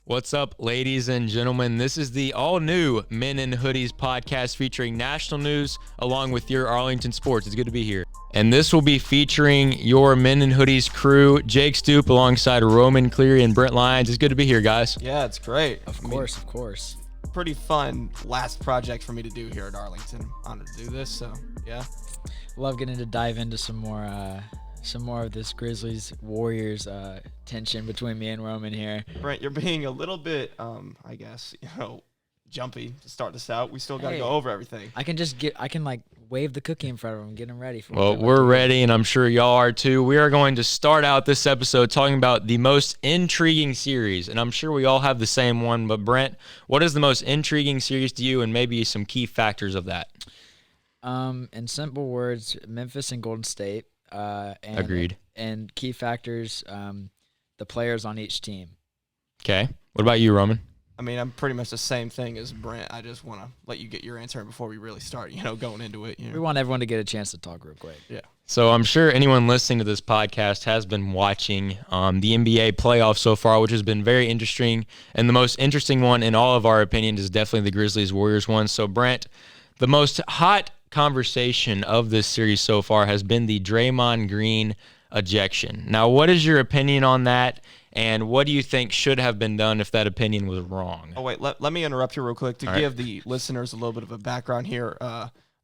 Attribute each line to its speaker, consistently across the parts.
Speaker 1: What's up, ladies and gentlemen? This is the all-new Men in Hoodies podcast featuring national news along with your Arlington sports. It's good to be here. And this will be featuring your Men in Hoodies crew, Jake Stoop alongside Roman Cleary and Brent Lyons. It's good to be here, guys.
Speaker 2: Yeah, it's great.
Speaker 3: Of course.
Speaker 2: Pretty fun last project for me to do here at Arlington. Honored to do this, so yeah.
Speaker 3: Love getting to dive into some more of this Grizzlies Warriors tension between me and Roman here.
Speaker 2: Brent, you're being a little bit, I guess, jumpy to start this out. We still got to go over everything.
Speaker 3: I can wave the cookie in front of him, get him ready for.
Speaker 1: Well, we're ready, and I'm sure y'all are too. We are going to start out this episode talking about the most intriguing series, and I'm sure we all have the same one. But Brent, what is the most intriguing series to you, and maybe some key factors of that?
Speaker 3: In simple words, Memphis and Golden State.
Speaker 1: Agreed.
Speaker 3: And key factors, the players on each team.
Speaker 1: Okay. What about you, Roman?
Speaker 2: I mean, I'm pretty much the same thing as Brent. I just want to let you get your answer before we really start, going into it.
Speaker 3: We want everyone to get a chance to talk real quick.
Speaker 2: Yeah.
Speaker 1: So I'm sure anyone listening to this podcast has been watching the NBA playoffs so far, which has been very interesting. And the most interesting one, in all of our opinions, is definitely the Grizzlies-Warriors one. So, Brent, the most hot conversation of this series so far has been the Draymond Green ejection. Now, what is your opinion on that, and what do you think should have been done if that opinion was wrong?
Speaker 2: Oh, wait, let me interrupt you real quick to give the listeners a little bit of a background here.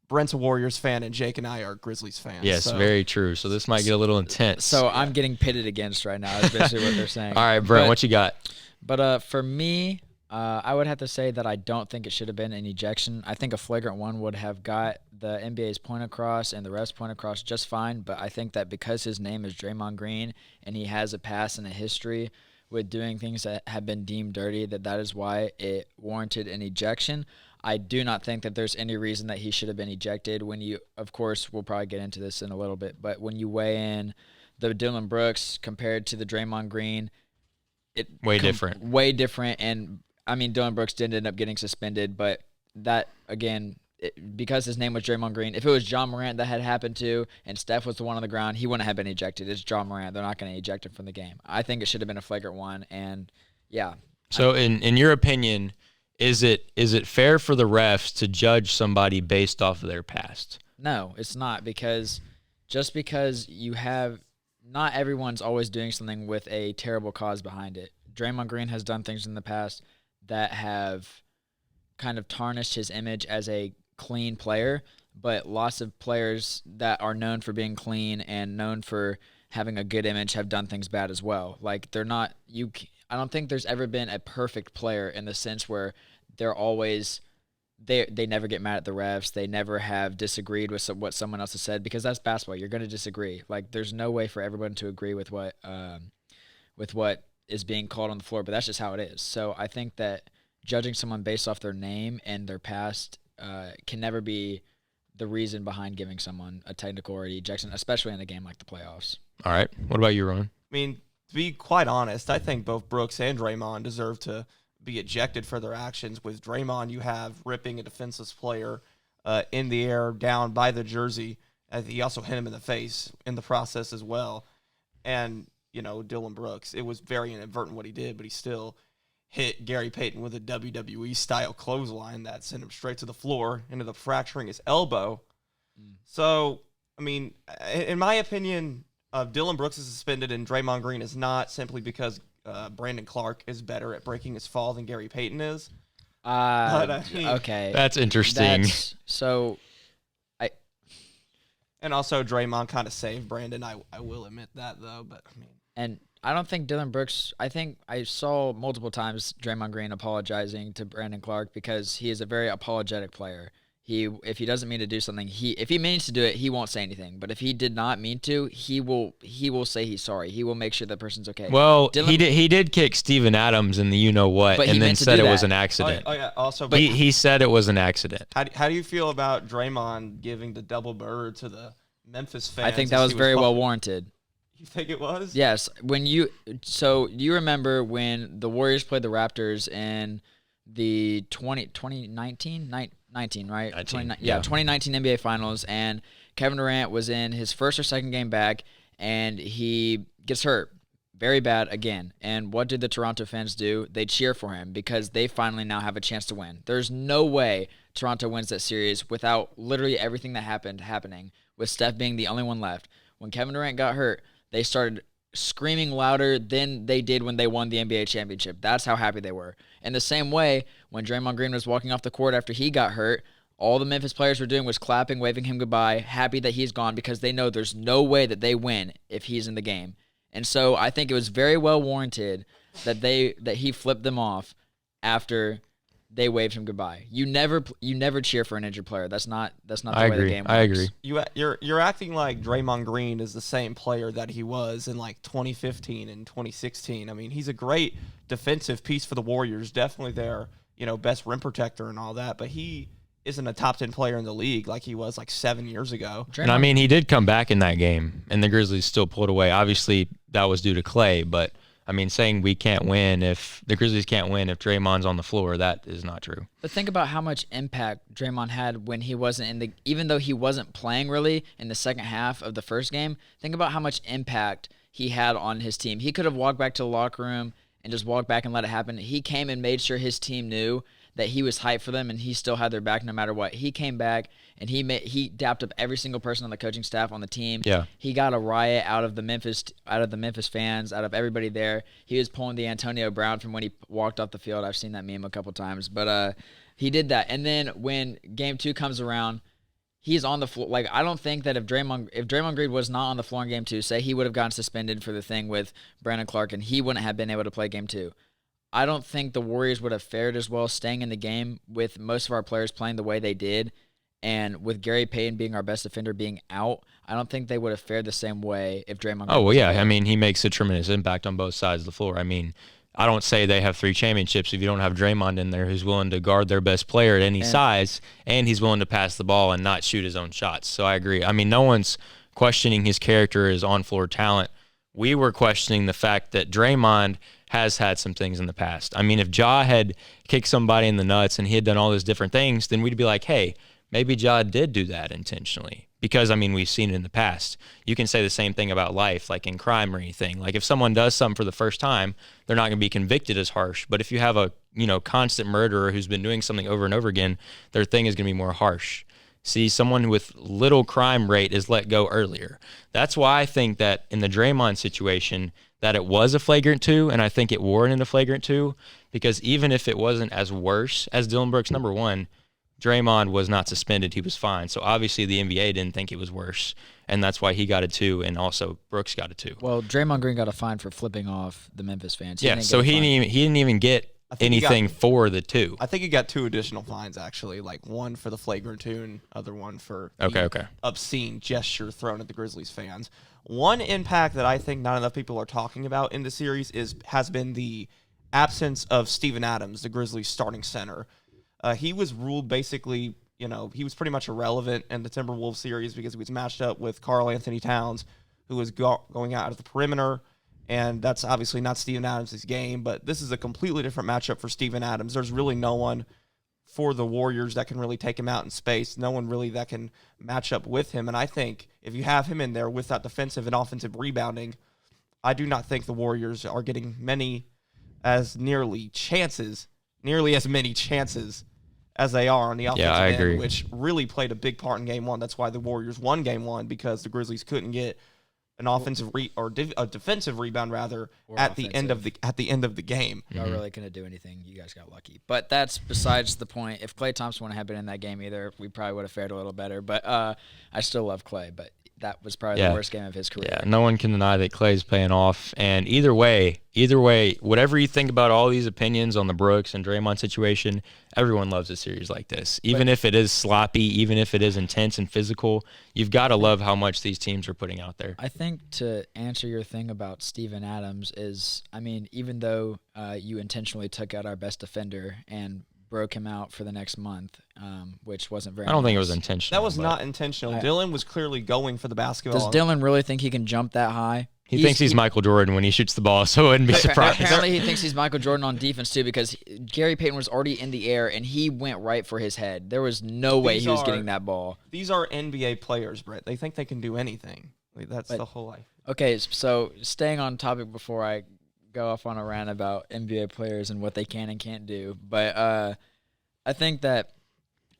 Speaker 2: Brent's a Warriors fan, and Jake and I are Grizzlies fans.
Speaker 1: Yes, very true. So this might get a little intense.
Speaker 3: So I'm getting pitted against right now, is basically what they're saying.
Speaker 1: All right, Brent, what you got?
Speaker 3: But for me, I would have to say that I don't think it should have been an ejection. I think a flagrant one would have got the NBA's point across and the refs' point across just fine, but I think that because his name is Draymond Green and he has a past and a history with doing things that have been deemed dirty, that is why it warranted an ejection. I do not think that there's any reason that he should have been ejected. When you, of course, we'll probably get into this in a little bit, but when you weigh in the Dillon Brooks compared to the Draymond Green,
Speaker 1: Way
Speaker 3: different, and I mean, Dillon Brooks did end up getting suspended, but that, again, because his name was Draymond Green, if it was John Morant that had happened to and Steph was the one on the ground, he wouldn't have been ejected. It's John Morant. They're not going to eject him from the game. I think it should have been a flagrant one, and yeah.
Speaker 1: So in your opinion, is it fair for the refs to judge somebody based off of their past?
Speaker 3: No, it's not, because just because you have – not everyone's always doing something with a terrible cause behind it. Draymond Green has done things in the past that have kind of tarnished his image as a clean player, but lots of players that are known for being clean and known for having a good image have done things bad as well. Like, they're not – I don't think there's ever been a perfect player in the sense where they're always – they never get mad at the refs. They never have disagreed with what someone else has said, because that's basketball. You're going to disagree. Like, there's no way for everyone to agree with what is being called on the floor, but that's just how it is. So I think that judging someone based off their name and their past can never be the reason behind giving someone a technical or an ejection, especially in a game like the playoffs.
Speaker 1: All right. What about you, Ron?
Speaker 2: I mean, to be quite honest, I think both Brooks and Draymond deserve to be ejected for their actions. With Draymond, you have ripping a defenseless player in the air down by the jersey. He also hit him in the face in the process as well. And Dillon Brooks, it was very inadvertent what he did, but he still hit Gary Payton with a WWE-style clothesline that sent him straight to the floor, ended up fracturing his elbow. So, I mean, in my opinion, Dillon Brooks is suspended and Draymond Green is not, simply because Brandon Clark is better at breaking his fall than Gary Payton is.
Speaker 3: Okay.
Speaker 1: That's interesting.
Speaker 2: And also, Draymond kind of saved Brandon. I will admit that, though. But I mean,
Speaker 3: and I don't think Dillon Brooks. I think I saw multiple times Draymond Green apologizing to Brandon Clark because he is a very apologetic player. If he doesn't mean to do something, if he means to do it, he won't say anything. But if he did not mean to, he will say he's sorry. He will make sure the person's okay.
Speaker 1: Well, he did kick Steven Adams in the and then said it was an accident.
Speaker 2: Oh yeah. Also,
Speaker 1: but he said it was an accident.
Speaker 2: How do you feel about Draymond giving the double bird to the Memphis fans?
Speaker 3: I think that was very well warranted.
Speaker 2: You think it was?
Speaker 3: Yes. So you remember when the Warriors played the Raptors in the 2019, right? 2019 NBA Finals, and Kevin Durant was in his first or second game back, and he gets hurt very bad again. And what did the Toronto fans do? They cheer for him because they finally now have a chance to win. There's no way Toronto wins that series without literally everything that happening, with Steph being the only one left. When Kevin Durant got hurt, they started screaming louder than they did when they won the NBA championship. That's how happy they were. In the same way, when Draymond Green was walking off the court after he got hurt, all the Memphis players were doing was clapping, waving him goodbye, happy that he's gone because they know there's no way that they win if he's in the game. And so I think it was very well warranted that he flipped them off after they waved him goodbye. You never cheer for an injured player. That's not the way the game works.
Speaker 1: I agree.
Speaker 2: You're acting like Draymond Green is the same player that he was in like 2015 and 2016. I mean, he's a great defensive piece for the Warriors, definitely their, best rim protector and all that, but he isn't a top 10 player in the league like he was like 7 years ago.
Speaker 1: And I mean, he did come back in that game, and the Grizzlies still pulled away. Obviously, that was due to Clay, but I mean, saying we can't win if the Grizzlies can't win if Draymond's on the floor, that is not true.
Speaker 3: But think about how much impact Draymond had when he wasn't even though he wasn't playing really in the second half of the first game, think about how much impact he had on his team. He could have walked back to the locker room and just walked back and let it happen. He came and made sure his team knew that he was hyped for them and he still had their back no matter what. He came back and he dapped up every single person on the coaching staff on the team.
Speaker 1: Yeah.
Speaker 3: He got a riot out of the Memphis fans, out of everybody there. He was pulling the Antonio Brown from when he walked off the field. I've seen that meme a couple times, but he did that. And then when game 2 comes around, he's on the floor. Like, I don't think that if Draymond Green was not on the floor in game 2, say he would have gotten suspended for the thing with Brandon Clark and he wouldn't have been able to play game 2. I don't think the Warriors would have fared as well staying in the game with most of our players playing the way they did. And with Gary Payton being our best defender being out, I don't think they would have fared the same way if Draymond Green
Speaker 1: Oh, well,
Speaker 3: was
Speaker 1: yeah.
Speaker 3: there.
Speaker 1: I mean, he makes a tremendous impact on both sides of the floor. I mean, I don't say they have 3 championships if you don't have Draymond in there who's willing to guard their best player at any size, and he's willing to pass the ball and not shoot his own shots. So I agree. I mean, no one's questioning his character, his on-floor talent. We were questioning the fact that Draymond has had some things in the past. I mean, if Ja had kicked somebody in the nuts and he had done all those different things, then we'd be like, hey, maybe Ja did do that intentionally. Because, I mean, we've seen it in the past. You can say the same thing about life, like in crime or anything. Like if someone does something for the first time, they're not going to be convicted as harsh. But if you have a, constant murderer who's been doing something over and over again, their thing is going to be more harsh. See, someone with little crime rate is let go earlier. That's why I think that in the Draymond situation, that it was a flagrant 2, and I think it warranted a flagrant 2, because even if it wasn't as worse as Dillon Brooks, number 1, Draymond was not suspended. He was fine. So obviously the NBA didn't think it was worse, and that's why he got a 2, and also Brooks got a 2.
Speaker 3: Well, Draymond Green got a fine for flipping off the Memphis fans.
Speaker 1: He didn't even get anything for the 2.
Speaker 2: I think he got 2 additional fines, actually, like one for the flagrant 2 and other one for
Speaker 1: the
Speaker 2: obscene gesture thrown at the Grizzlies fans. One impact that I think not enough people are talking about in the series has been the absence of Steven Adams, the Grizzlies starting center. He was ruled basically, he was pretty much irrelevant in the Timberwolves series because he was matched up with Karl Anthony Towns, who was going out of the perimeter. And that's obviously not Steven Adams' game, but this is a completely different matchup for Steven Adams. There's really no one for the Warriors that can really take him out in space, no one really that can match up with him. And I think if you have him in there with that defensive and offensive rebounding, I do not think the Warriors are getting nearly as many chances as they are on the offensive end, which really played a big part in Game 1. That's why the Warriors won Game 1, because the Grizzlies couldn't get an offensive a defensive rebound at the end of the game.
Speaker 3: Not really going to do anything. You guys got lucky, but that's besides the point. If Klay Thompson wouldn't have been in that game either, we probably would have fared a little better. But I still love Klay, but that was probably the worst game of his career.
Speaker 1: Yeah, no one can deny that Klay's paying off. And either way, whatever you think about all these opinions on the Brooks and Draymond situation, everyone loves a series like this. Even if it is sloppy, even if it is intense and physical, you've got to love how much these teams are putting out there.
Speaker 3: I think to answer your thing about Steven Adams is, I mean, even though you intentionally took out our best defender and broke him out for the next month, which wasn't very
Speaker 1: I don't think it
Speaker 3: nice.
Speaker 1: was intentional.
Speaker 2: That was not intentional. Dillon was clearly going for the basketball.
Speaker 3: Does Dillon really think he can jump that high?
Speaker 1: He thinks he's Michael Jordan when he shoots the ball, so I wouldn't be surprised.
Speaker 3: Apparently he thinks he's Michael Jordan on defense too, because Gary Payton was already in the air and he went right for his head. There was no way he was getting that ball.
Speaker 2: These are NBA players, Brett. They think they can do anything. That's the whole life.
Speaker 3: Okay, so staying on topic before I go off on a rant about NBA players and what they can and can't do, but I think that,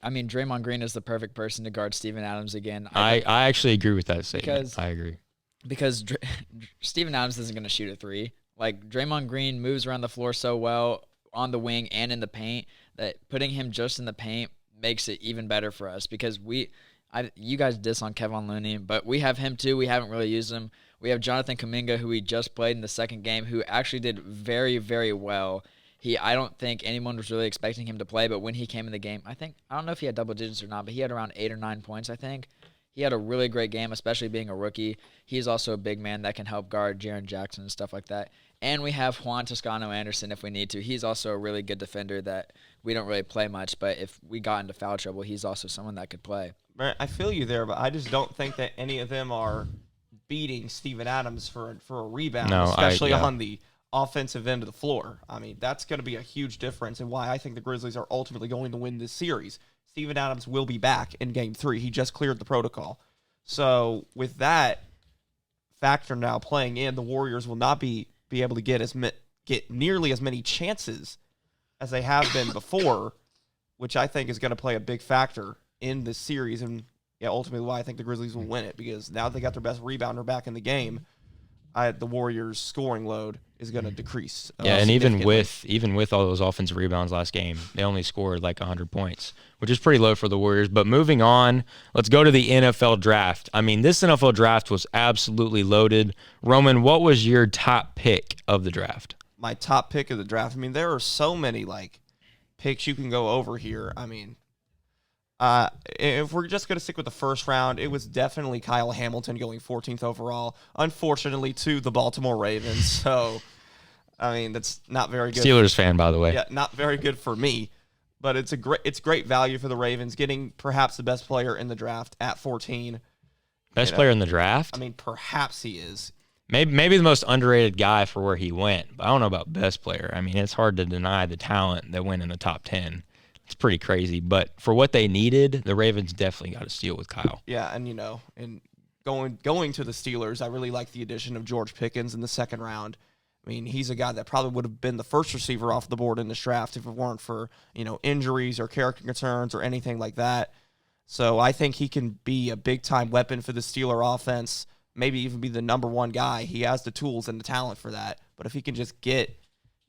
Speaker 3: Draymond Green is the perfect person to guard Steven Adams again.
Speaker 1: I actually agree with that statement.
Speaker 3: Because-
Speaker 1: I agree.
Speaker 3: Because Steven Adams isn't going to shoot a three. Like, Draymond Green moves around the floor so well on the wing and in the paint that putting him just in the paint makes it even better for us because you guys diss on Kevin Looney, but we have him too. We haven't really used him. We have Jonathan Kuminga, who we just played in the second game, who actually did very, very well. I don't think anyone was really expecting him to play, but when he came in the game, I don't know if he had double digits or not, but he had around 8 or 9 points, I think. He had a really great game, especially being a rookie. He's also a big man that can help guard Jaren Jackson and stuff like that. And we have Juan Toscano-Anderson if we need to. He's also a really good defender that we don't really play much, but if we got into foul trouble, he's also someone that could play.
Speaker 2: I feel you there, but I just don't think that any of them are beating Steven Adams for a rebound, especially on the offensive end of the floor. That's going to be a huge difference and why I think the Grizzlies are ultimately going to win this series. Steven Adams will be back in Game 3. He just cleared the protocol. So with that factor now playing in, the Warriors will not be able to get nearly as many chances as they have been before, which I think is going to play a big factor in this series and ultimately why I think the Grizzlies will win it because now they got their best rebounder back in the game, the Warriors' scoring load is going to decrease.
Speaker 1: And even with all those offensive rebounds last game, they only scored like 100 points, which is pretty low for the Warriors. But moving on, let's go to the NFL draft. This NFL draft was absolutely loaded. Roman, what was your top pick of the draft?
Speaker 2: My top pick of the draft. There are so many picks you can go over here. If we're just going to stick with the first round, it was definitely Kyle Hamilton going 14th overall, unfortunately, to the Baltimore Ravens. So, that's not very good.
Speaker 1: Steelers fan, by the way.
Speaker 2: Yeah, not very good for me. But it's great value for the Ravens, getting perhaps the best player in the draft at 14.
Speaker 1: Best player in the draft?
Speaker 2: Perhaps he is.
Speaker 1: Maybe the most underrated guy for where he went. But I don't know about best player. It's hard to deny the talent that went in the top 10. It's pretty crazy, but for what they needed, the Ravens definitely got a steal with Kyle.
Speaker 2: Yeah, and and going to the Steelers, I really like the addition of George Pickens in the second round. He's a guy that probably would have been the first receiver off the board in this draft if it weren't for, injuries or character concerns or anything like that. So I think he can be a big-time weapon for the Steeler offense, maybe even be the number one guy. He has the tools and the talent for that. But if he can just get,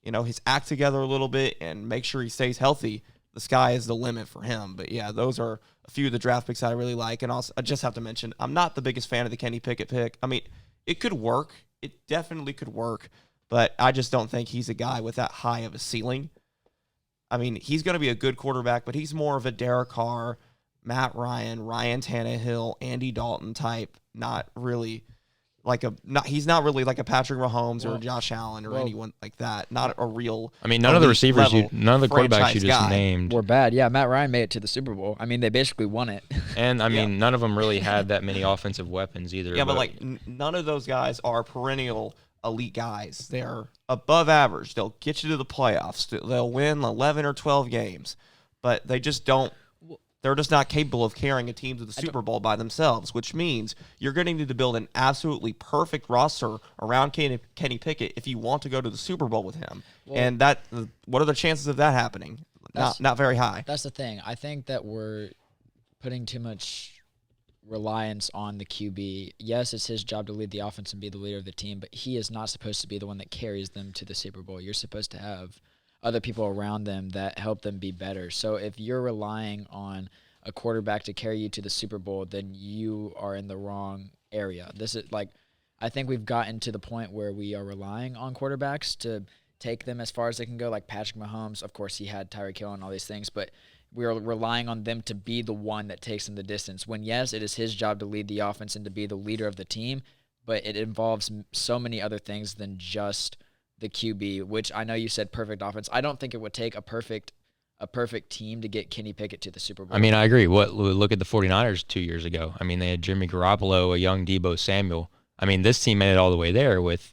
Speaker 2: his act together a little bit and make sure he stays healthy, the sky is the limit for him. But, yeah, those are a few of the draft picks that I really like. And also, I just have to mention, I'm not the biggest fan of the Kenny Pickett pick. It could work. It definitely could work. But I just don't think he's a guy with that high of a ceiling. He's going to be a good quarterback, but he's more of a Derek Carr, Matt Ryan, Ryan Tannehill, Andy Dalton type. He's not really like a Patrick Mahomes or a Josh Allen or anyone like that. Not a real.
Speaker 1: None of the receivers, none of the quarterbacks you just named
Speaker 3: were bad. Yeah, Matt Ryan made it to the Super Bowl. They basically won it.
Speaker 1: And none of them really had that many offensive weapons either.
Speaker 2: Yeah, but none of those guys are perennial elite guys. They're above average. They'll get you to the playoffs. They'll win 11 or 12 games, but they just don't. They're just not capable of carrying a team to the Super Bowl by themselves, which means you're going to need to build an absolutely perfect roster around Kenny Pickett if you want to go to the Super Bowl with him. And what are the chances of that happening? Not very high.
Speaker 3: That's the thing. I think that we're putting too much reliance on the QB. Yes, it's his job to lead the offense and be the leader of the team, but he is not supposed to be the one that carries them to the Super Bowl. You're supposed to have other people around them that help them be better. So if you're relying on a quarterback to carry you to the Super Bowl, then you are in the wrong area. This is I think we've gotten to the point where we are relying on quarterbacks to take them as far as they can go, like Patrick Mahomes. Of course, he had Tyreek Hill and all these things, but we are relying on them to be the one that takes them the distance. When, yes, it is his job to lead the offense and to be the leader of the team, but it involves so many other things than just the QB, which I know you said perfect offense. I don't think it would take a perfect team to get Kenny Pickett to the Super Bowl.
Speaker 1: I agree. Look at the 49ers 2 years ago. They had Jimmy Garoppolo, a young Deebo Samuel. This team made it all the way there with,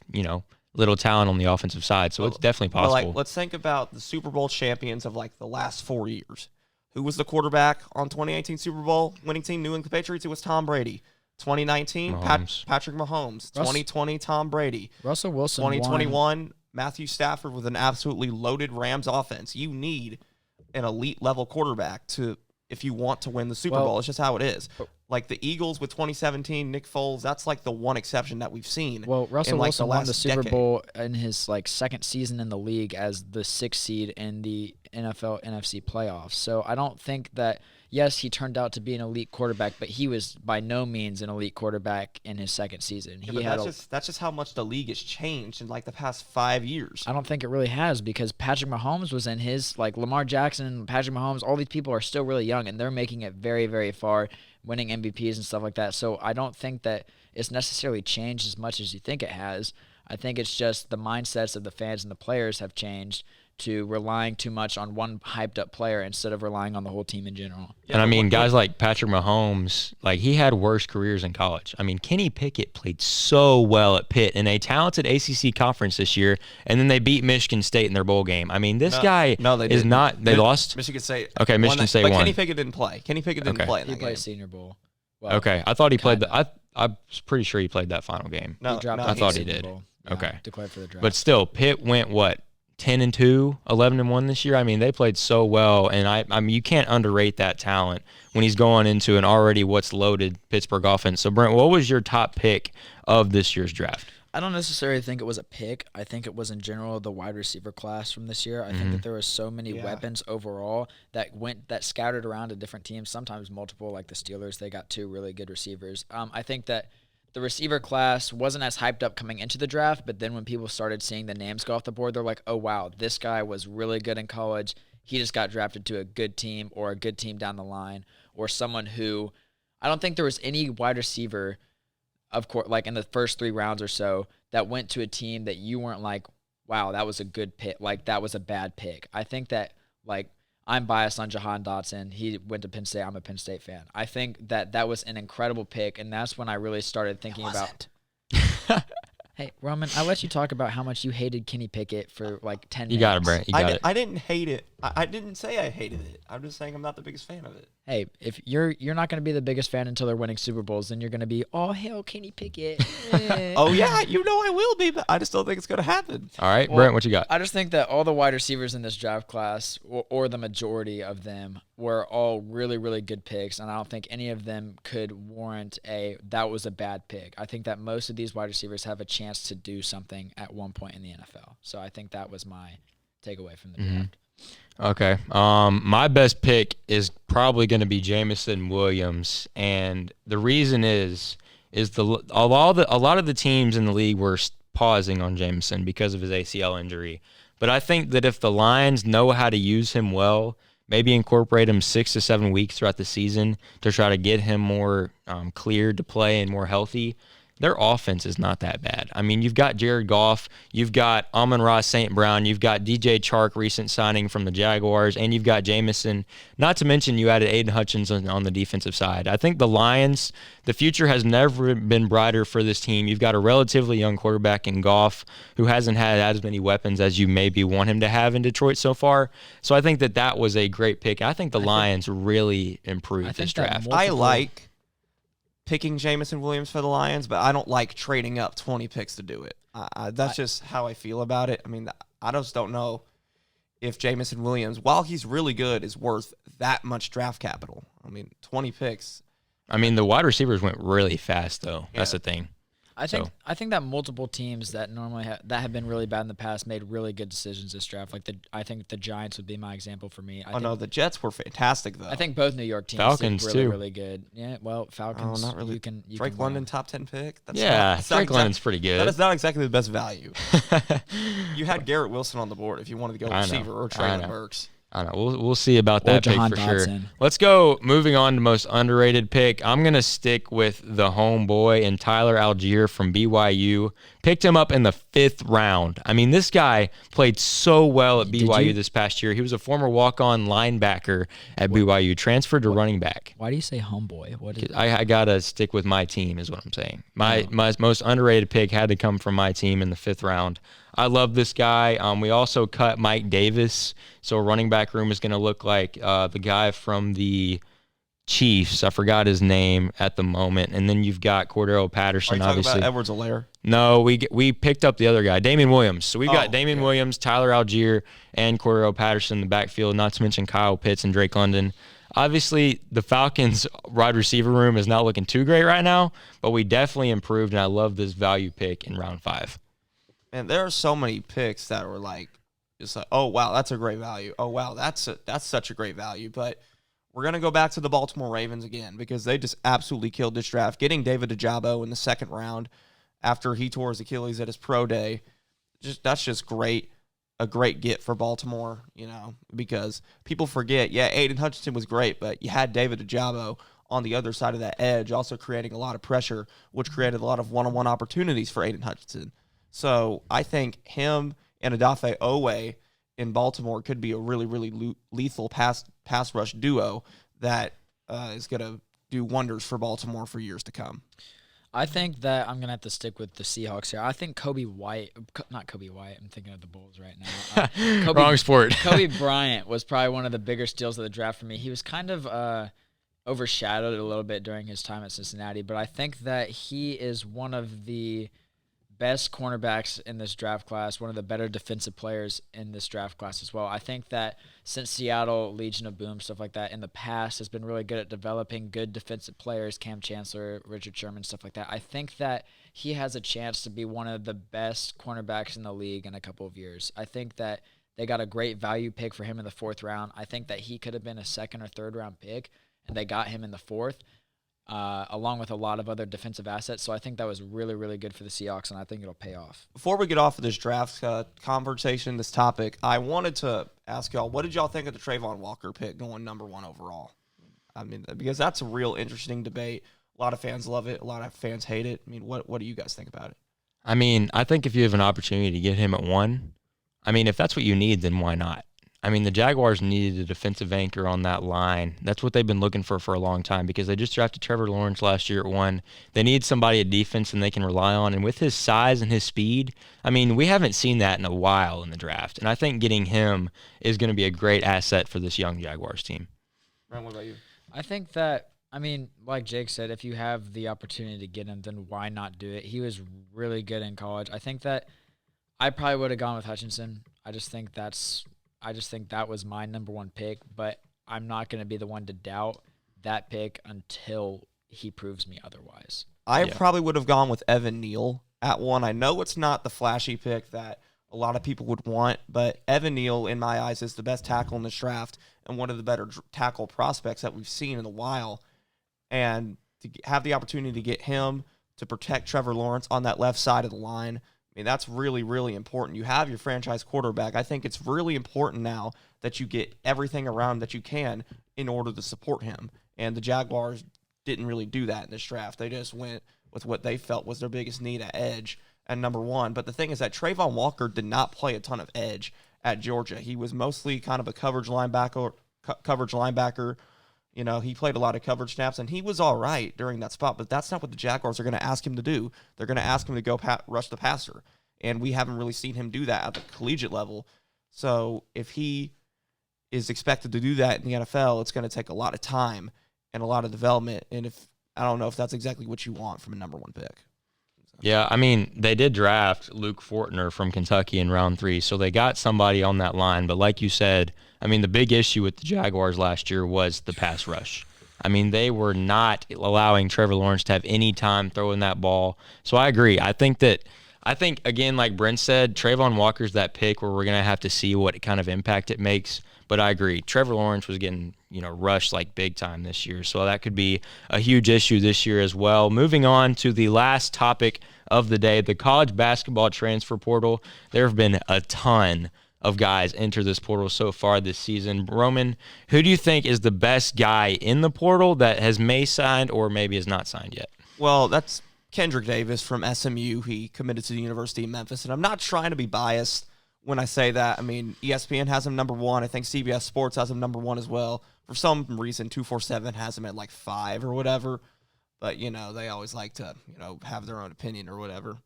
Speaker 1: little talent on the offensive side. So it's definitely possible.
Speaker 2: Let's think about the Super Bowl champions of the last 4 years. Who was the quarterback on 2018 Super Bowl winning team, New England Patriots? It was Tom Brady. 2019, Patrick Mahomes. 2020, Tom Brady.
Speaker 3: Russell Wilson
Speaker 2: 2021, Matthew Stafford with an absolutely loaded Rams offense. You need an elite level quarterback if you want to win the Super Bowl. It's just how it is. Like the Eagles with 2017, Nick Foles, that's like the one exception that we've seen.
Speaker 3: Well, Russell Wilson won the Super
Speaker 2: decade.
Speaker 3: Bowl in his second season in the league as the 6th seed in the NFL NFC playoffs. So I don't think that, yes, he turned out to be an elite quarterback, but he was by no means an elite quarterback in his second season.
Speaker 2: That's just how much the league has changed in the past 5 years.
Speaker 3: I don't think it really has, because Patrick Mahomes was in his, Lamar Jackson, Patrick Mahomes, all these people are still really young, and they're making it very, very far, winning MVPs and stuff like that. So I don't think that it's necessarily changed as much as you think it has. I think it's just the mindsets of the fans and the players have changed to relying too much on one hyped-up player instead of relying on the whole team in general.
Speaker 1: And I mean, guys like Patrick Mahomes, he had worse careers in college. I mean, Kenny Pickett played so well at Pitt in a talented ACC conference this year, and then they beat Michigan State in their bowl game. I mean, this guy is not – they lost?
Speaker 2: Michigan State.
Speaker 1: Okay, Michigan State won.
Speaker 2: But Kenny Pickett didn't play. Kenny Pickett didn't play in that game.
Speaker 3: He played Senior Bowl. Well,
Speaker 1: okay, I thought he played – I was pretty sure he played that final game.
Speaker 3: I
Speaker 1: thought he did. Okay.
Speaker 3: Declared for the draft.
Speaker 1: But still, Pitt went, 10-2, 11-1 this year. I mean, they played so well, and I mean, you can't underrate that talent when he's going into an already what's loaded Pittsburgh offense. So, Brent, what was your top pick of this year's draft?
Speaker 3: I don't necessarily think it was a pick. I think it was in general the wide receiver class from this year. I think that there were so many weapons overall that scattered around to different teams, sometimes multiple, like the Steelers. They got 2 really good receivers. I think that the receiver class wasn't as hyped up coming into the draft, but then when people started seeing the names go off the board, they're like, oh, wow, this guy was really good in college. He just got drafted to a good team or a good team down the line, or someone who I don't think there was any wide receiver, of course, in the first 3 rounds or so, that went to a team that you weren't like, wow, that was a good pick. That was a bad pick. I think that, I'm biased on Jahan Dotson. He went to Penn State. I'm a Penn State fan. I think that was an incredible pick, and that's when I really started thinking about. Hey, Roman, I let you talk about how much you hated Kenny Pickett for 10 minutes.
Speaker 1: You got it, Brent. You got it.
Speaker 2: I didn't hate it. I didn't say I hated it. I'm just saying I'm not the biggest fan of it.
Speaker 3: Hey, if you're not going to be the biggest fan until they're winning Super Bowls, then you're going to be, oh, hell, Kenny Pickett.
Speaker 2: Oh, yeah, I will be, but I just don't think it's going to happen.
Speaker 1: All right, Brent, what you got?
Speaker 3: I just think that all the wide receivers in this draft class, or the majority of them, were all really, really good picks, and I don't think any of them could warrant that was a bad pick. I think that most of these wide receivers have a chance to do something at one point in the NFL. So I think that was my takeaway from the draft.
Speaker 1: Okay. My best pick is probably going to be Jamison Williams, and the reason is a lot of the teams in the league were pausing on Jamison because of his ACL injury. But I think that if the Lions know how to use him well, maybe incorporate him 6 to 7 weeks throughout the season to try to get him more cleared to play and more healthy, their offense is not that bad. I mean, you've got Jared Goff, you've got Amon-Ra St. Brown, you've got DJ Chark, recent signing from the Jaguars, and you've got Jamison. Not to mention you added Aiden Hutchins on the defensive side. I think the Lions, the future has never been brighter for this team. You've got a relatively young quarterback in Goff who hasn't had as many weapons as you maybe want him to have in Detroit so far. So I think that was a great pick. I think the Lions really improved this draft.
Speaker 2: I like picking Jamison Williams for the Lions, but I don't like trading up 20 picks to do it. That's just how I feel about it. I mean, I just don't know if Jamison Williams, while he's really good, is worth that much draft capital. I mean, 20 picks.
Speaker 1: I mean, the wide receivers went really fast, though. Yeah. That's the thing.
Speaker 3: I think that multiple teams that normally that have been really bad in the past made really good decisions this draft. I think the Giants would be my example for me.
Speaker 2: No, the Jets were fantastic though.
Speaker 3: I think both New York teams
Speaker 1: Falcons
Speaker 3: did really,
Speaker 1: too.
Speaker 3: really good. Yeah, well, Falcons.
Speaker 2: Oh, not really.
Speaker 3: You
Speaker 2: Drake London top 10 pick.
Speaker 1: Drake London's pretty good.
Speaker 2: That is not exactly the best value. You had Garrett Wilson on the board if you wanted to go receiver or Traylon Burks.
Speaker 1: I don't know. We'll see about that pick for sure. Let's go. Moving on to most underrated pick. I'm going to stick with the homeboy and Tyler Algier from BYU. Picked him up in the 5th round. I mean, this guy played so well at BYU this past year. He was a former walk-on linebacker at BYU, transferred to running back.
Speaker 3: Why do you say homeboy? What is
Speaker 1: I got to stick with my team is what I'm saying. My most underrated pick had to come from my team in the 5th round. I love this guy. We also cut Mike Davis, so running back room is going to look like the guy from the Chiefs. I forgot his name at the moment. And then you've got Cordero
Speaker 2: Are
Speaker 1: Patterson,
Speaker 2: you talking
Speaker 1: obviously.
Speaker 2: about Edwards-Helaire?
Speaker 1: No, we picked up the other guy, Damian Williams. So we've got Damian
Speaker 2: yeah.
Speaker 1: Williams, Tyler Algier, and Cordero Patterson in the backfield, not to mention Kyle Pitts and Drake London. Obviously, the Falcons' wide receiver room is not looking too great right now, but we definitely improved, and I love this value pick in round 5.
Speaker 2: And there are so many picks that were like, just like, oh wow, that's a great value. Oh wow, that's such a great value. But we're gonna go back to the Baltimore Ravens again because they just absolutely killed this draft. Getting David Ojabo in the 2nd round after he tore his Achilles at his pro day, that's just great. A great get for Baltimore, because people forget, Aiden Hutchinson was great, but you had David Ojabo on the other side of that edge, also creating a lot of pressure, which created a lot of one-on-one opportunities for Aiden Hutchinson. So I think him and Odafe Owe in Baltimore could be a really, really lethal pass rush duo that is going to do wonders for Baltimore for years to come.
Speaker 3: I think that I'm going to have to stick with the Seahawks here. I think not Kobe White, I'm thinking of the Bulls right now.
Speaker 1: Wrong sport.
Speaker 3: Kobe Bryant was probably one of the bigger steals of the draft for me. He was kind of overshadowed a little bit during his time at Cincinnati, but I think that he is one of the best cornerbacks in this draft class, one of the better defensive players in this draft class as well. I think that since Seattle, Legion of Boom, stuff like that, in the past has been really good at developing good defensive players, Cam Chancellor, Richard Sherman, stuff like that. I think that he has a chance to be one of the best cornerbacks in the league in a couple of years. I think that they got a great value pick for him in the 4th round. I think that he could have been a 2nd or 3rd round pick, and they got him in the 4th. Along with a lot of other defensive assets. So I think that was really, really good for the Seahawks, and I think it'll pay off.
Speaker 2: Before we get off of this draft conversation, this topic, I wanted to ask y'all, what did y'all think of the Trayvon Walker pick going number 1 overall? I mean, because that's a real interesting debate. A lot of fans love it. A lot of fans hate it. I mean, what do you guys think about it?
Speaker 1: I mean, I think if you have an opportunity to get him at 1, I mean, if that's what you need, then why not? I mean, the Jaguars needed a defensive anchor on that line. That's what they've been looking for a long time because they just drafted Trevor Lawrence last year at 1. They need somebody at defense and they can rely on. And with his size and his speed, I mean, we haven't seen that in a while in the draft. And I think getting him is going to be a great asset for this young Jaguars team.
Speaker 2: Ryan, what about you?
Speaker 3: I think that, I mean, like Jake said, if you have the opportunity to get him, then why not do it? He was really good in college. I think that I probably would have gone with Hutchinson. I just think that was my number 1 pick, but I'm not going to be the one to doubt that pick until he proves me otherwise.
Speaker 2: I probably would have gone with Evan Neal at 1. I know it's not the flashy pick that a lot of people would want, but Evan Neal, in my eyes, is the best tackle in this draft and one of the better tackle prospects that we've seen in a while. And to have the opportunity to get him to protect Trevor Lawrence on that left side of the line, I mean, that's really, really important. You have your franchise quarterback. I think it's really important now that you get everything around that you can in order to support him. And the Jaguars didn't really do that in this draft. They just went with what they felt was their biggest need at edge at number 1. But the thing is that Trayvon Walker did not play a ton of edge at Georgia. He was mostly kind of a coverage linebacker. You know, he played a lot of coverage snaps, and he was all right during that spot, but that's not what the Jaguars are going to ask him to do. They're going to ask him to go rush the passer, and we haven't really seen him do that at the collegiate level. So if he is expected to do that in the NFL, it's going to take a lot of time and a lot of development, and I don't know if that's exactly what you want from a number 1 pick.
Speaker 1: Yeah, I mean, they did draft Luke Fortner from Kentucky in round 3, so they got somebody on that line. But like you said, I mean, the big issue with the Jaguars last year was the pass rush. I mean, they were not allowing Trevor Lawrence to have any time throwing that ball. So I agree. I think, again, like Brent said, Trayvon Walker's that pick where we're going to have to see what kind of impact it makes. But I agree. Trevor Lawrence was getting, rushed like big time this year. So that could be a huge issue this year as well. Moving on to the last topic of the day, the college basketball transfer portal. There have been a ton of guys enter this portal so far this season. Roman, who do you think is the best guy in the portal that may signed or maybe has not signed yet?
Speaker 2: Well, that's Kendrick Davis from SMU. He committed to the University of Memphis, and I'm not trying to be biased when I say that. I mean, ESPN has him number 1. I think CBS Sports has him number 1 as well. For some reason, 247 has him at like 5 or whatever. But, they always like to, have their own opinion or whatever.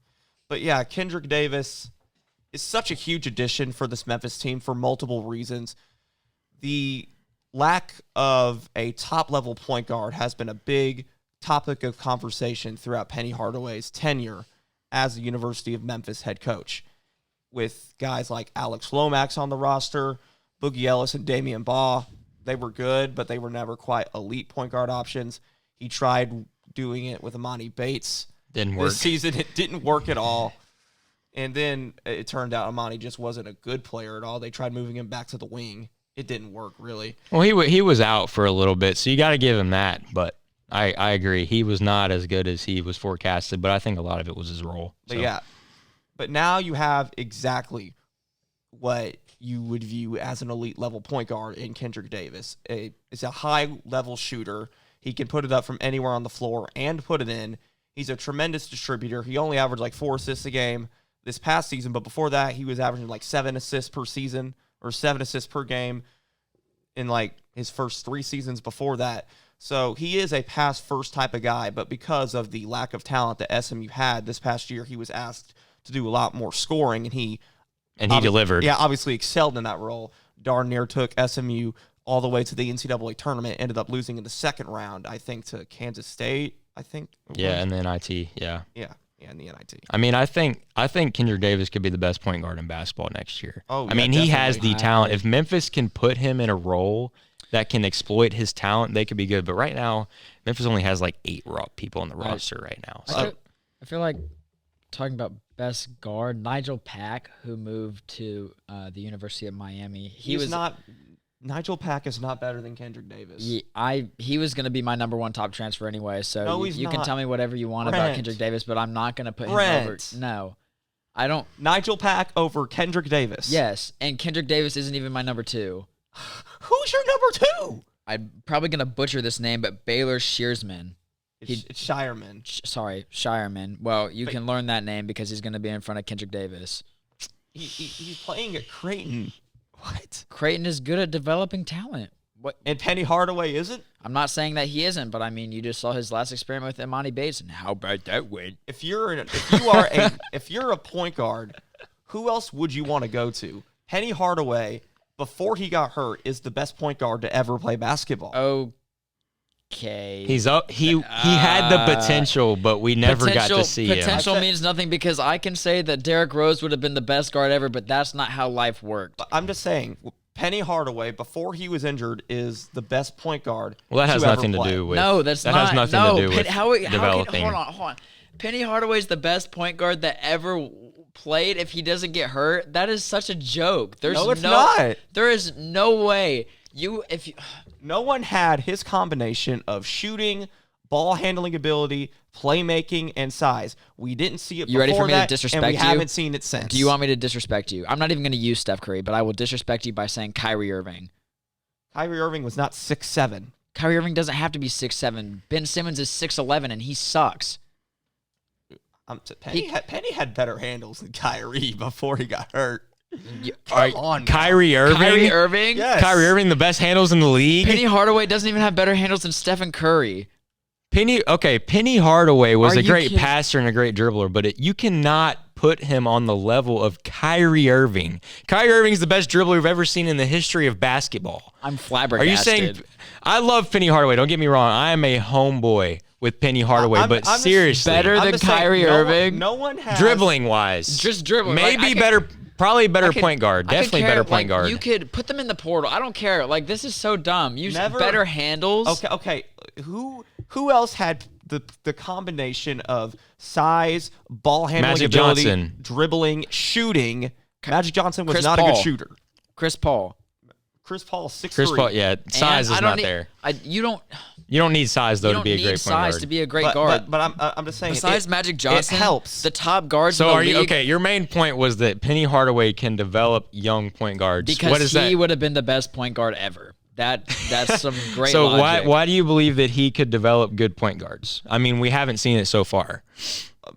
Speaker 2: But, yeah, Kendrick Davis is such a huge addition for this Memphis team for multiple reasons. The lack of a top-level point guard has been a big topic of conversation throughout Penny Hardaway's tenure as the University of Memphis head coach, with guys like Alex Lomax on the roster, Boogie Ellis and Damian Baugh. They were good, but they were never quite elite point guard options. He tried doing it with Amani Bates.
Speaker 1: Didn't work.
Speaker 2: This season, it didn't work at all. And then it turned out Amani just wasn't a good player at all. They tried moving him back to the wing. It didn't work, really.
Speaker 1: Well, he was out for a little bit, so you got to give him that. But I agree. He was not as good as he was forecasted, but I think a lot of it was his role. So.
Speaker 2: But yeah. But now you have exactly what you would view as an elite level point guard in Kendrick Davis. It's a high-level shooter. He can put it up from anywhere on the floor and put it in. He's a tremendous distributor. He only averaged like 4 assists a game this past season, but before that, he was averaging like 7 assists per season or 7 assists per game in like his first 3 seasons before that. So he is a pass-first type of guy, but because of the lack of talent that SMU had this past year, he was asked to do a lot more scoring, and he
Speaker 1: delivered.
Speaker 2: Yeah, obviously excelled in that role. Darn near took SMU all the way to the NCAA tournament, ended up losing in the second round, I think, to Kansas State, I think.
Speaker 1: Yeah, and the NIT, yeah.
Speaker 2: Yeah, in the NIT.
Speaker 1: I mean, I think Kendrick Davis could be the best point guard in basketball next year.
Speaker 2: Oh, yeah,
Speaker 1: I mean, he has
Speaker 2: definitely.
Speaker 1: the talent. If Memphis can put him in a role that can exploit his talent, they could be good. But right now, Memphis only has like 8 people on the roster right now. So.
Speaker 3: I feel like talking about best guard, Nigel Pack, who moved to the University of Miami.
Speaker 2: Nigel Pack is not better than Kendrick Davis.
Speaker 3: He was going to be my number 1 top transfer anyway, so
Speaker 2: No,
Speaker 3: you can tell me whatever you want
Speaker 2: Brent.
Speaker 3: about Kendrick Davis, but I'm not going to put him over. No. I don't.
Speaker 2: Nigel Pack over Kendrick Davis.
Speaker 3: Yes, and Kendrick Davis isn't even my number 2.
Speaker 2: Who's your number 2?
Speaker 3: I'm probably going to butcher this name, but Baylor Shearsman.
Speaker 2: It's Shireman.
Speaker 3: Shireman. Well, you can learn that name because he's going to be in front of Kendrick Davis.
Speaker 2: He's playing at Creighton. What?
Speaker 3: Creighton is good at developing talent. What?
Speaker 2: And Penny Hardaway isn't?
Speaker 3: I'm not saying that he isn't, but I mean, you just saw his last experiment with Imani Bates, and how bad that went.
Speaker 2: If you're a point guard, who else would you want to go to? Penny Hardaway, before he got hurt, is the best point guard to ever play basketball.
Speaker 3: Okay.
Speaker 1: He's up. He had the potential, but we never got to see him.
Speaker 3: Potential means nothing because I can say that Derrick Rose would have been the best guard ever, but that's not how life worked.
Speaker 2: I'm just saying, Penny Hardaway, before he was injured, is the best point guard.
Speaker 1: Well, that has nothing to do with.
Speaker 3: No, that's
Speaker 1: that
Speaker 3: not.
Speaker 1: Has nothing
Speaker 3: no,
Speaker 1: to do with developing.
Speaker 3: Hold on. Penny Hardaway's the best point guard that ever played. If he doesn't get hurt, that is such a joke.
Speaker 2: It's not.
Speaker 3: There is no way.
Speaker 2: No one had his combination of shooting, ball handling ability, playmaking, and size. We didn't see it
Speaker 3: you ready
Speaker 2: before
Speaker 3: for me
Speaker 2: that,
Speaker 3: to disrespect
Speaker 2: and we
Speaker 3: you?
Speaker 2: haven't seen it since.
Speaker 3: Do you want me to disrespect you? I'm not even going to use Steph Curry, but I will disrespect you by saying Kyrie Irving.
Speaker 2: Kyrie Irving was not 6'7".
Speaker 3: Kyrie Irving doesn't have to be 6'7". Ben Simmons is 6'11", and he sucks.
Speaker 2: Penny had better handles than Kyrie before he got hurt.
Speaker 1: Come on, Kyrie Irving.
Speaker 3: Kyrie Irving.
Speaker 2: Yes.
Speaker 1: Kyrie Irving, the best handles in the league.
Speaker 3: Penny Hardaway doesn't even have better handles than Stephen Curry.
Speaker 1: Penny Hardaway was
Speaker 3: Are
Speaker 1: a
Speaker 3: you
Speaker 1: great
Speaker 3: kidding?
Speaker 1: passer and a great dribbler, but you cannot put him on the level of Kyrie Irving. Kyrie Irving is the best dribbler we've ever seen in the history of basketball.
Speaker 3: I'm flabbergasted.
Speaker 1: Are you saying? I love Penny Hardaway. Don't get me wrong. I am a homeboy with Penny Hardaway, but
Speaker 2: I'm
Speaker 1: seriously,
Speaker 3: better than Kyrie Irving?
Speaker 2: No one has
Speaker 1: dribbling wise,
Speaker 3: Just dribbling.
Speaker 1: maybe better. Probably better point guard. Definitely better point guard.
Speaker 3: You could put them in the portal. I don't care. Like, this is so dumb. Use better handles.
Speaker 2: Okay. Who else had the combination of size, ball handling
Speaker 1: Magic
Speaker 2: ability,
Speaker 1: Johnson.
Speaker 2: dribbling, shooting? Magic Johnson was
Speaker 3: Chris
Speaker 2: not
Speaker 3: Paul.
Speaker 2: a good shooter.
Speaker 3: Chris Paul.
Speaker 2: Chris Paul, 6'3".
Speaker 1: Chris Paul, yeah, size is not there.
Speaker 3: You don't
Speaker 1: You don't need size though to be a great point
Speaker 3: size
Speaker 1: guard.
Speaker 3: to be a great guard.
Speaker 2: But I'm just saying.
Speaker 3: Besides Magic Johnson,
Speaker 2: it helps.
Speaker 3: the top guards.
Speaker 1: So
Speaker 3: in the
Speaker 1: are you
Speaker 3: league,
Speaker 1: okay? Your main point was that Penny Hardaway can develop young point guards.
Speaker 3: because
Speaker 1: what is
Speaker 3: he
Speaker 1: that?
Speaker 3: would have been the best point guard ever. That's some great.
Speaker 1: So
Speaker 3: logic.
Speaker 1: why do you believe that he could develop good point guards? I mean, we haven't seen it so far.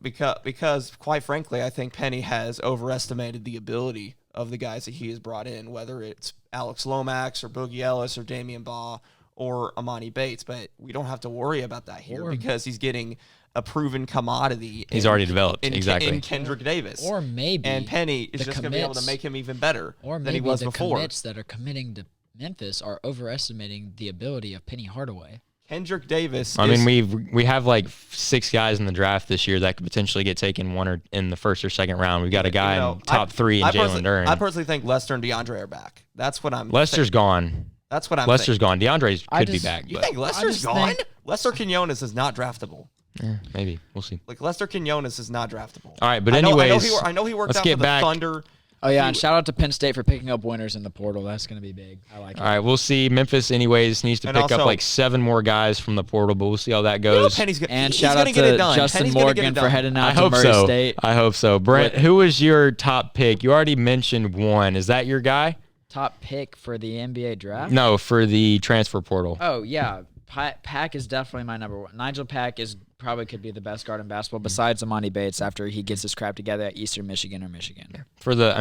Speaker 2: Because quite frankly, I think Penny has overestimated the ability of the guys that he has brought in, whether it's Alex Lomax or Boogie Ellis or Damian Baugh or Imani Bates. But we don't have to worry about that here because he's getting a proven commodity.
Speaker 1: He's already developed, exactly.
Speaker 2: In Kendrick Davis.
Speaker 3: Or maybe.
Speaker 2: And Penny is just going to be able to make him even better than he was before.
Speaker 3: Commits that are committing to Memphis are overestimating the ability of Penny Hardaway.
Speaker 2: Kendrick Davis.
Speaker 1: I mean, we have like 6 guys in the draft this year that could potentially get taken in the first or second round. We've got a guy in top 3 in Jalen Duren.
Speaker 2: I personally think Lester and DeAndre are back. That's what I'm.
Speaker 1: Lester's gone.
Speaker 2: That's what I'm.
Speaker 1: Lester's
Speaker 2: thinking.
Speaker 1: gone. DeAndre could be back.
Speaker 2: You
Speaker 1: but
Speaker 2: think Lester's gone? Lester Quinones is not draftable.
Speaker 1: Yeah, maybe we'll see.
Speaker 2: Like Lester Quinones is not draftable.
Speaker 1: All right, but anyways,
Speaker 2: I know he worked
Speaker 1: let's
Speaker 2: out
Speaker 1: get
Speaker 2: for the
Speaker 1: back.
Speaker 2: Thunder.
Speaker 3: Oh, yeah, and shout out to Penn State for picking up winners in the portal. That's going to be big. I like it.
Speaker 1: All right, we'll see. Memphis, anyways, needs to pick up like 7 more guys from the portal, but we'll see how that goes.
Speaker 3: And shout out to Justin Morgan for heading out to Murray State.
Speaker 1: I hope so. Brent, who was your top pick? You already mentioned one. Is that your guy?
Speaker 3: Top pick for the NBA draft?
Speaker 1: No, for the transfer portal.
Speaker 3: Oh, yeah. Pack is definitely my number one. Nigel Pack probably could be the best guard in basketball besides Amani Bates after he gets his crap together at Eastern Michigan or Michigan.
Speaker 1: For the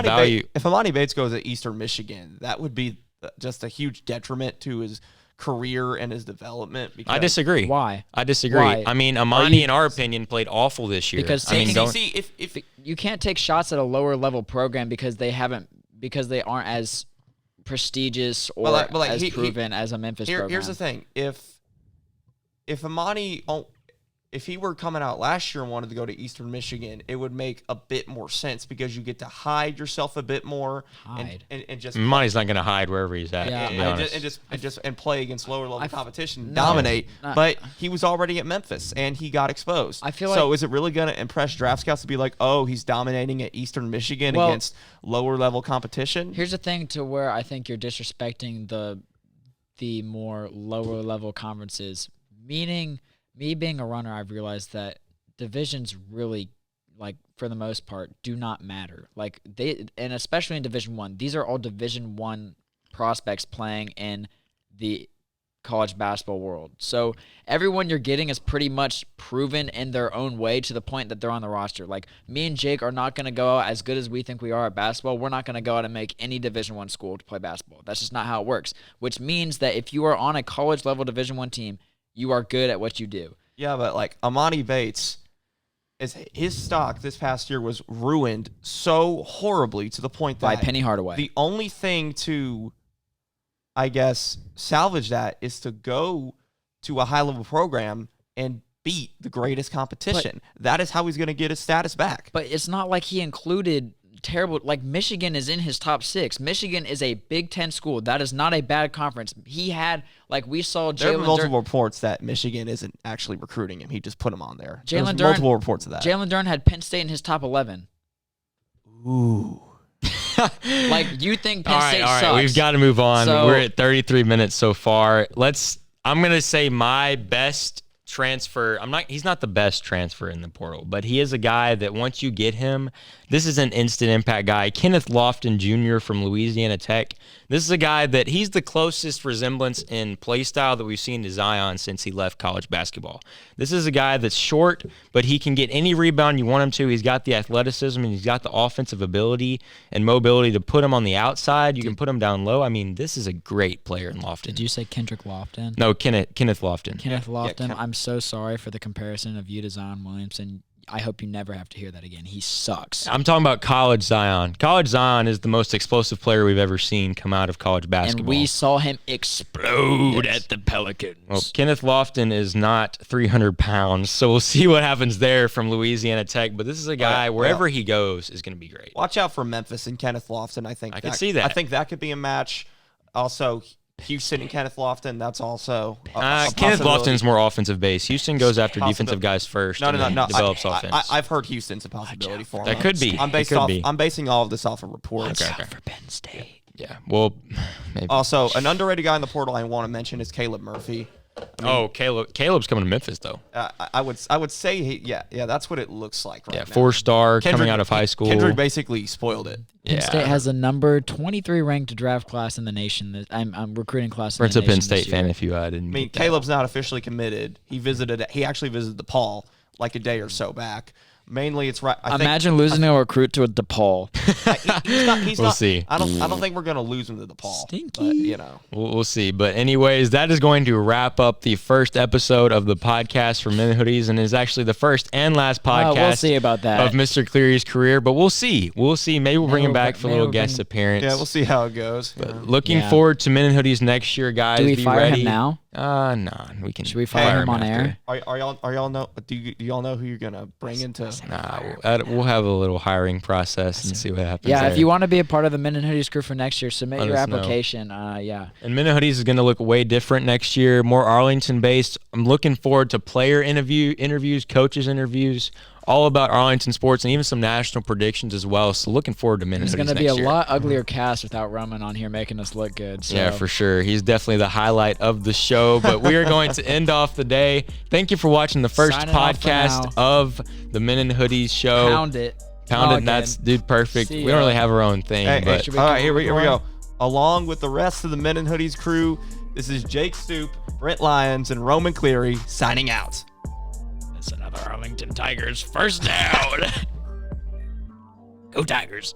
Speaker 1: value.
Speaker 2: If Amani Bates goes to Eastern Michigan, that would be just a huge detriment to his career and his development.
Speaker 1: I disagree.
Speaker 3: Why?
Speaker 1: I disagree.
Speaker 3: Why?
Speaker 1: I mean, Amani, in our opinion, played awful this year.
Speaker 3: Because
Speaker 2: if
Speaker 3: you can't take shots at a lower level program because they aren't as prestigious or as proven as a Memphis program.
Speaker 2: Here's the thing: if Amani, if he were coming out last year and wanted to go to Eastern Michigan, it would make a bit more sense because you get to hide yourself a bit more and just.
Speaker 1: Amani's not going to hide wherever he's at.
Speaker 2: Yeah, and play against lower level competition, dominate. But he was already at Memphis and he got exposed. So is it really going to impress draft scouts to be like, oh, he's dominating at Eastern Michigan against lower level competition?
Speaker 3: Here's the thing to where I think you're disrespecting the more lower level conferences, meaning. Me being a runner, I've realized that divisions really, like for the most part, do not matter. Like and especially in Division I, these are all Division I prospects playing in the college basketball world. So everyone you're getting is pretty much proven in their own way to the point that they're on the roster. Like me and Jake are not going to go out as good as we think we are at basketball. We're not going to go out and make any Division I school to play basketball. That's just not how it works. Which means that if you are on a college level Division I team, you are good at what you do.
Speaker 2: Yeah, but like Amani Bates, his stock this past year was ruined so horribly to the point that
Speaker 3: by Penny Hardaway.
Speaker 2: The only thing to, I guess, salvage that is to go to a high-level program and beat the greatest competition. That is how he's going to get his status back.
Speaker 3: But it's not like he included terrible, like Michigan is in his top 6. Michigan is a Big Ten school. That is not a bad conference. He had, like we saw,
Speaker 2: there were multiple reports that Michigan isn't actually recruiting him. He just put him on there.
Speaker 3: Jalen Duren,
Speaker 2: multiple reports of that.
Speaker 3: Jalen Duren had Penn State in his top 11.
Speaker 2: Ooh.
Speaker 3: Like, you think Penn State sucks.
Speaker 1: All right, we've got to move on.
Speaker 3: So,
Speaker 1: we're at 33 minutes so far. I'm going to say my best transfer. He's not the best transfer in the portal, but he is a guy that once you get him, this is an instant impact guy. Kenneth Lofton Jr. from Louisiana Tech. This is a guy that he's the closest resemblance in play style that we've seen to Zion since he left college basketball. This is a guy that's short, but he can get any rebound you want him to. He's got the athleticism and he's got the offensive ability and mobility to put him on the outside. You can put him down low. I mean, this is a great player in Lofton.
Speaker 3: Did you say Kendrick Lofton?
Speaker 1: No, Kenneth Lofton.
Speaker 3: Kenneth Lofton. I'm so sorry for the comparison of you to Zion Williamson. I hope you never have to hear that again. He sucks.
Speaker 1: I'm talking about college Zion. College Zion is the most explosive player we've ever seen come out of college basketball.
Speaker 3: And we saw him explode at the Pelicans.
Speaker 1: Well, Kenneth Lofton is not 300 pounds, so we'll see what happens there from Louisiana Tech. But this is a guy, wherever he goes, is going to be great.
Speaker 2: Watch out for Memphis and Kenneth Lofton. I
Speaker 1: could see that.
Speaker 2: I think that could be a match. Also, Houston and Kenneth Lofton, that's also a
Speaker 1: Kenneth Lofton's more offensive base. Houston goes after defensive guys first and develops offense.
Speaker 2: I've heard Houston's a possibility for him.
Speaker 1: That could be.
Speaker 2: I'm basing all of this off of reports.
Speaker 3: Watch out for Penn State.
Speaker 1: Yeah, well, maybe.
Speaker 2: Also, an underrated guy in the portal I want to mention is Caleb Murphy.
Speaker 1: Caleb's coming to Memphis though.
Speaker 2: I would say that's what it looks like right now.
Speaker 1: 4-star coming out of high school.
Speaker 2: Kendrick basically spoiled it.
Speaker 3: Penn State has a number 23 ranked draft class in the nation. I'm recruiting class.
Speaker 1: Brent's a Penn State fan. If you didn't.
Speaker 2: Caleb's not officially committed. He actually visited DePaul like a day or so back. Mainly, it's right.
Speaker 3: Imagine losing a recruit to a DePaul.
Speaker 2: We'll
Speaker 1: see.
Speaker 2: I don't think we're gonna lose him to DePaul.
Speaker 3: Stinky.
Speaker 2: But,
Speaker 1: We'll see. But anyways, that is going to wrap up the first episode of the podcast for Men in Hoodies, and is actually the first and last podcast
Speaker 3: We'll see about that.
Speaker 1: of Mr. Cleary's career. But we'll see. Maybe we'll bring him back for a little guest appearance.
Speaker 2: Yeah, we'll see how it goes.
Speaker 1: But looking forward to Men in Hoodies next year, guys.
Speaker 3: Do we
Speaker 1: Be
Speaker 3: fire
Speaker 1: ready.
Speaker 3: him now?
Speaker 1: Nah.
Speaker 3: Should we fire him on
Speaker 1: after.
Speaker 3: air?
Speaker 2: Are y'all know? Do y'all know who you're gonna bring into?
Speaker 1: Nah, we'll have a little hiring process and see what happens.
Speaker 3: Yeah,
Speaker 1: there.
Speaker 3: if you want to be a part of the Men in Hoodies crew for next year, submit
Speaker 1: Let
Speaker 3: your
Speaker 1: us know.
Speaker 3: application. Yeah.
Speaker 1: And Men in Hoodies is going to look way different next year, more Arlington-based. I'm looking forward to player interviews, coaches interviews, all about Arlington sports, and even some national predictions as well. So looking forward to Men in Hoodies
Speaker 3: It's going to be
Speaker 1: next
Speaker 3: a
Speaker 1: year.
Speaker 3: lot uglier cast without Roman on here making us look good. So.
Speaker 1: Yeah, for sure. He's definitely the highlight of the show. But we are going to end off the day. Thank you for watching the first
Speaker 3: Signing off for
Speaker 1: podcast
Speaker 3: now.
Speaker 1: of the Men in Hoodies show.
Speaker 3: Pound it.
Speaker 1: Pound it.
Speaker 3: Again.
Speaker 1: That's perfect.
Speaker 3: See
Speaker 1: We don't
Speaker 3: ya.
Speaker 1: really have our own thing, but
Speaker 3: should we
Speaker 2: all
Speaker 3: come
Speaker 2: right, here we
Speaker 3: with
Speaker 2: go. Along with the rest of the Men in Hoodies crew, this is Jake Stoop, Brent Lyons, and Roman Cleary signing out.
Speaker 3: That's another Arlington Tigers first down. Go Tigers.